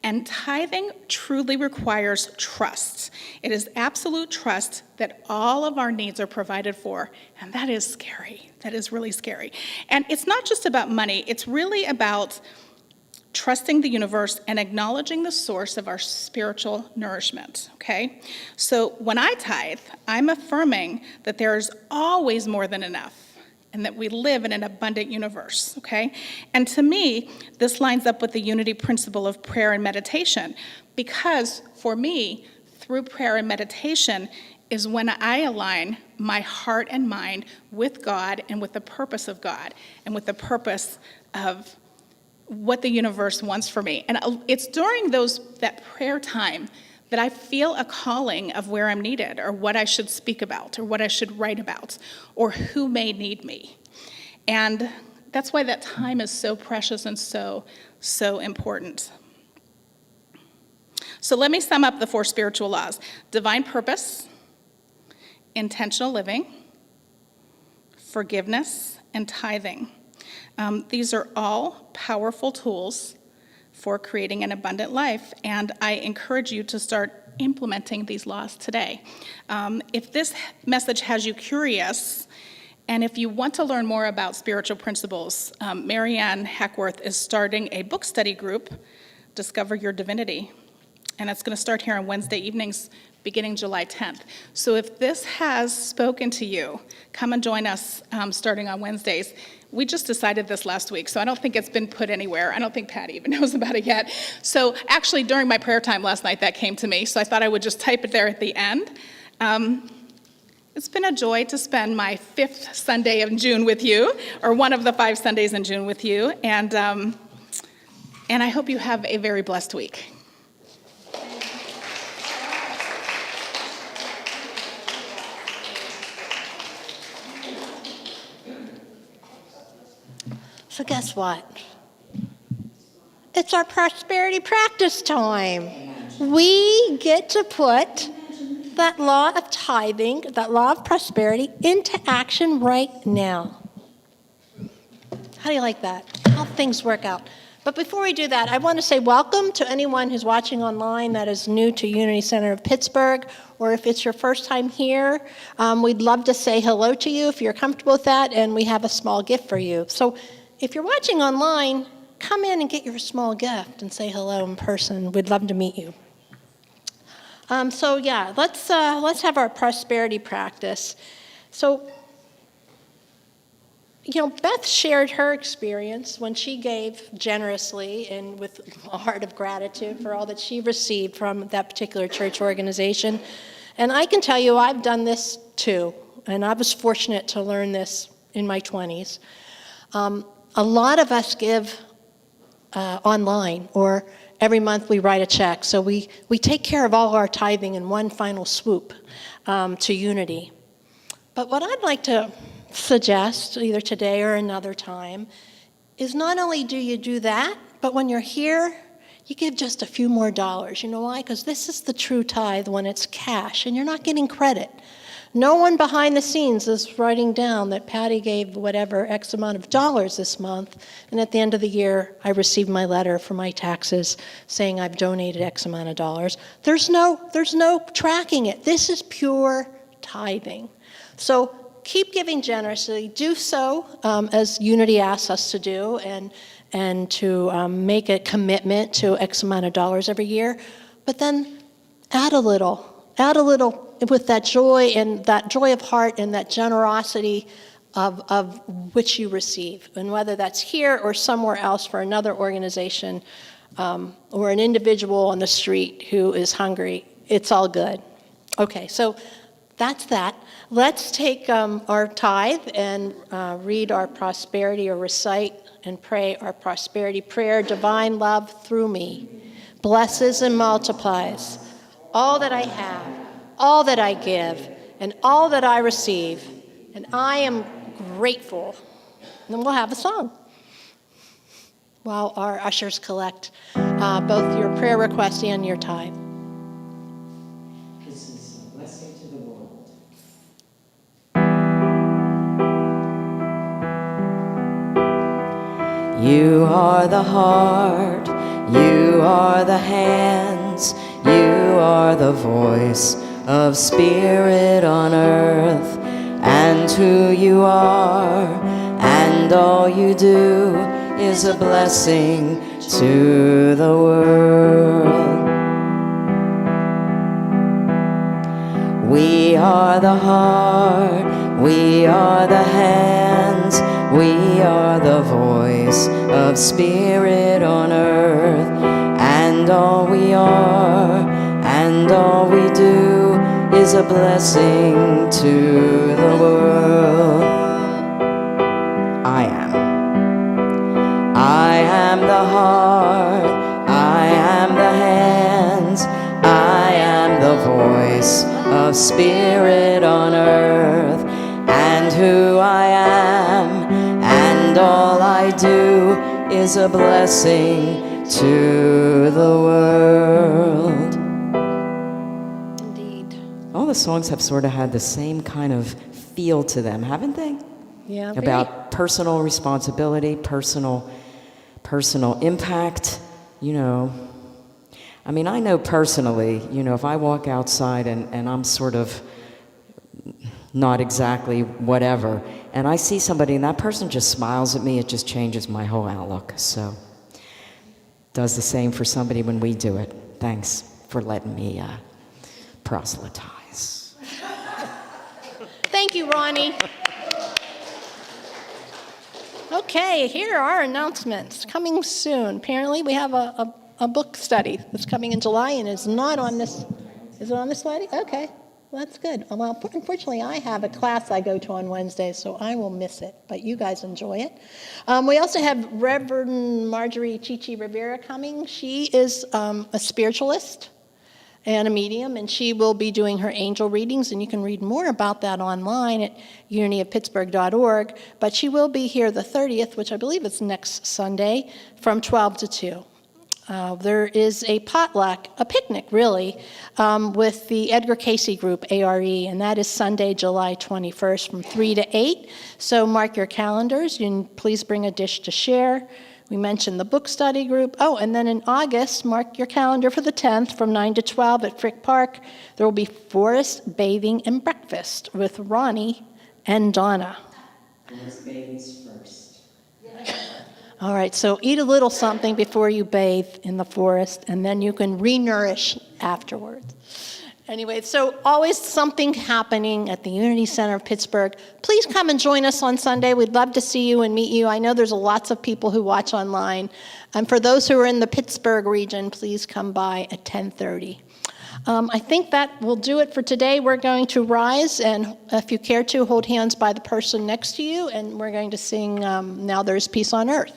And tithing truly requires trust. It is absolute trust that all of our needs are provided for. And that is scary. That is really scary. And it's not just about money. It's really about trusting the universe and acknowledging the source of our spiritual nourishment, okay? So when I tithe, I'm affirming that there's always more than enough and that we live in an abundant universe, okay? And to me, this lines up with the unity principle of prayer and meditation, because for me, through prayer and meditation is when I align my heart and mind with God and with the purpose of God and with the purpose of what the universe wants for me. And it's during that prayer time that I feel a calling of where I'm needed, or what I should speak about, or what I should write about, or who may need me. And that's why that time is so precious and so important. So let me sum up the 4 spiritual laws: divine purpose, intentional living, forgiveness, and tithing. These are all powerful tools for creating an abundant life, and I encourage you to start implementing these laws today. If this message has you curious, and if you want to learn more about spiritual principles, Marianne Hackworth is starting a book study group, Discover Your Divinity, and it's going to start here on Wednesday evenings beginning July 10th. So if this has spoken to you, come and join us starting on Wednesdays. We just decided this last week, so I don't think it's been put anywhere. I don't think Patti even knows about it yet. So actually, during my prayer time last night, that came to me, so I thought I would just type it there at the end. It's been a joy to spend my 5th Sunday of June with you, or one of the 5 Sundays in June with you, and I hope you have a very blessed week. So guess what? It's our prosperity practice time. We get to put that law of tithing, that law of prosperity, into action right now. How do you like that? How things work out. But before we do that, I want to say welcome to anyone who's watching online that is new to Unity Center of Pittsburgh, or if it's your first time here, we'd love to say hello to you if you're comfortable with that, and we have a small gift for you. So if you're watching online, come in and get your small gift and say hello in person. We'd love to meet you. Let's have our prosperity practice. So, Beth shared her experience when she gave generously and with a heart of gratitude for all that she received from that particular church organization. And I can tell you I've done this too, and I was fortunate to learn this in my 20s. A lot of us give online, or every month we write a check. So we take care of all our tithing in one final swoop to Unity. But what I'd like to suggest, either today or another time, is not only do you do that, but when you're here, you give just a few more dollars. You know why? Because this is the true tithe when it's cash, and you're not getting credit. No one behind the scenes is writing down that Patti gave whatever X amount of dollars this month, and at the end of the year, I received my letter for my taxes saying I've donated X amount of dollars. There's no tracking it. This is pure tithing. So keep giving generously. Do so as Unity asks us to do, and to make a commitment to X amount of dollars every year, but then add a little with that joy and that joy of heart and that generosity of which you receive. And whether that's here or somewhere else for another organization or an individual on the street who is hungry, it's all good. Okay, so that's that. Let's take our tithe and read our prosperity, or recite and pray our prosperity prayer. Divine love through me blesses and multiplies all that I have, all that I give, and all that I receive. And I am grateful. And then we'll have a song while our ushers collect both your prayer request and your tithe. This is a blessing to the world. You are the heart, you are the hands, you are the voice of spirit on earth, and who you are, and all you do is a blessing to the world. We are the heart, we are the hands, we are the voice of spirit on earth, and all we are, and all we do is a blessing to the world. I am the heart, I am the hands, I am the voice of spirit on earth, and who I am, and all I do is a blessing to the world. Indeed. All the songs have sort of had the same kind of feel to them, haven't they? Yeah. About personal responsibility, personal impact, you know. I mean, I know personally, you know, if I walk outside and I'm sort of not exactly whatever, and I see somebody and that person just smiles at me, it just changes my whole outlook. So, does the same for somebody when we do it. Thanks for letting me proselytize. Thank you, Ronnie. Okay, here are our announcements. Coming soon. Apparently, we have a book study that's coming in July, and it's not on this. Is it on this slide? Okay, well, that's good. Well, unfortunately, I have a class I go to on Wednesdays, so I will miss it, but you guys enjoy it. We also have Reverend Marjorie Chichi Rivera coming. She is a spiritualist and a medium, and she will be doing her angel readings, and you can read more about that online at unityofpittsburgh.org, but she will be here the 30th, which I believe is next Sunday, from 12 to 2. There is a potluck, a picnic really, with the Edgar Casey group, ARE, and that is Sunday, July 21st from 3 to 8, so mark your calendars, and please bring a dish to share. We mentioned the book study group. Oh, and then in August, mark your calendar for the 10th from 9 to 12 at Frick Park. There will be forest bathing and breakfast with Ronnie and Donna. Forest bathing's first. All right, so eat a little something before you bathe in the forest, and then you can re-nourish afterwards. Anyway, so always something happening at the Unity Center of Pittsburgh. Please come and join us on Sunday. We'd love to see you and meet you. I know there's lots of people who watch online. And for those who are in the Pittsburgh region, please come by at 10:30. I think that will do it for today. We're going to rise, and if you care to, hold hands by the person next to you, and we're going to sing Now There's Peace on Earth.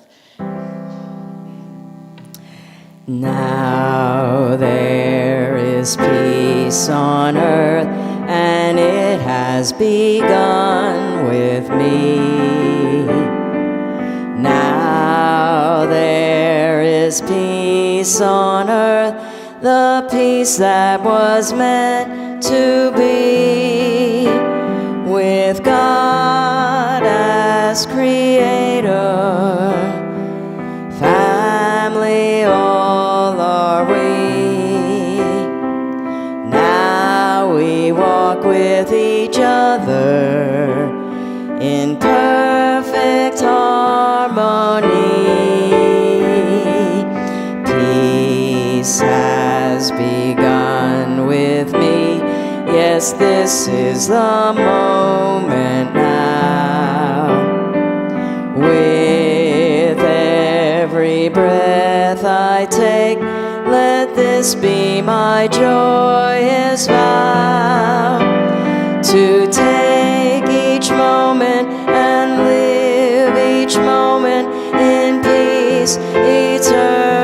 Now there is peace on earth, and it has begun with me. Now there is peace on earth, the peace that was meant to be, with God as creator, family all are we. Now we walk with each other in perfect harmony. peace has begun with me. Yes, this is the moment now. With every breath I take, let this be my joyous vow, to take each moment and live each moment in peace eternally.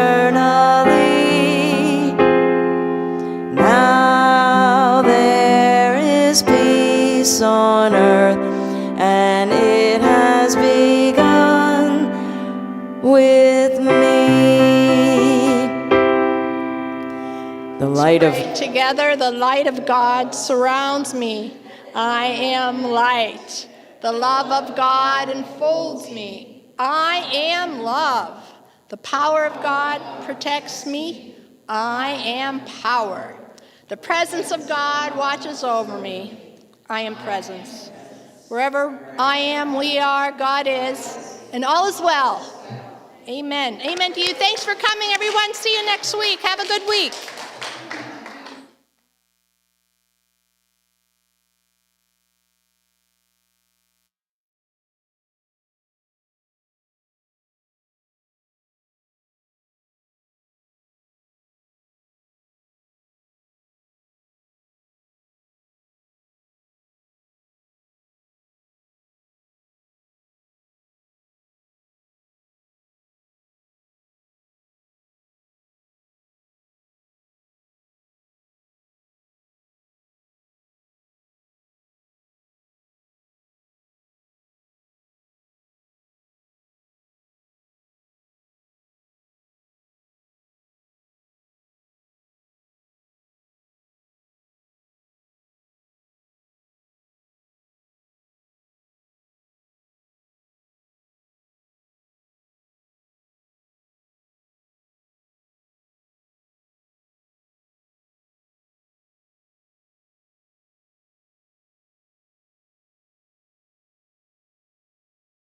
Now there is peace on earth, and it has begun with me. The light of Together, the light of God surrounds me. I am light. The love of God enfolds me. I am love. The power of God protects me. I am power. The presence of God watches over me. I am presence. Wherever I am, we are, God is, and all is well. Amen. Amen to you. Thanks for coming, everyone. See you next week. Have a good week.